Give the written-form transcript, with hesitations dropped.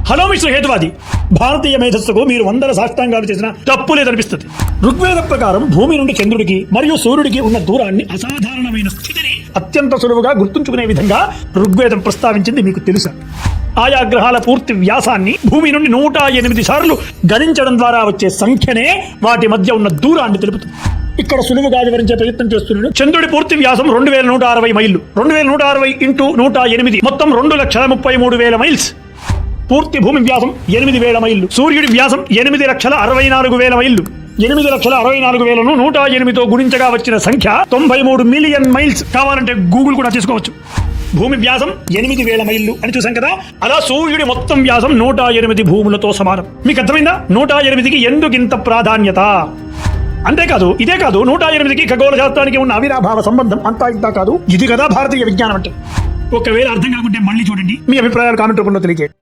Hello mister హేతువాది, భారతీయ మేధస్సుకు మీరు వందల సాష్టాంగాలు చేసిన తప్పు లేదనిపిస్తుంది. ఋగ్వేద ప్రకారం భూమి నుండి చంద్రుడికి మరియు సూర్యుడికి ఉన్న దూరాన్ని, అసాధారణమైన స్థితిని అత్యంత సులువుగా గుర్తుంచుకునే విధంగా ఋగ్వేదం ప్రస్తావించింది మీకు తెలుసా? ఆయా గ్రహాల పూర్తి వ్యాసాన్ని భూమి నుండి 108 సార్లు గణించడం ద్వారా వచ్చే సంఖ్యనే వాటి మధ్య ఉన్న దూరాన్ని తెలుపుతుంది. ఇక్కడ సులువుగా వివరించే ప్రయత్నం చేస్తున్నాను. చంద్రుడి పూర్తి వ్యాసం 2160 మైళ్ళు. 2160 ఇంటూ 108 మొత్తం 2,33,000 మైల్స్. పూర్తి భూమి వ్యాసం 8,000 మైళ్ళు. సూర్యుడి వ్యాసం 8,64,000 మైళ్ళు. 8,64,000ను 108తో గుణించగా వచ్చిన సంఖ్య 93 మిలియన్ మైల్స్. కావాలంటే గూగుల్ కూడా చేసుకోవచ్చు. భూమి వ్యాసం 8,000 మైళ్ళు అని చూసాం కదా. అలా సూర్యుడి మొత్తం వ్యాసం 108 భూములతో సమానం. మీకు అర్థమైందా 108కి ఎందుకింత ప్రాధాన్యత? అంతేకాదు, ఇదే కాదు, 108కి ఖగోళ శాస్త్రానికి ఉన్న అవినాభావ సంబంధం అంతా ఇంతా కాదు. ఇది కదా భారతీయ విజ్ఞానం అంటే. ఒకవేళ అర్థం కాకుంటే మళ్ళీ చూడండి, మీ అభిప్రాయాలు కామెంట్ రూపంలో తెలియజేయండి.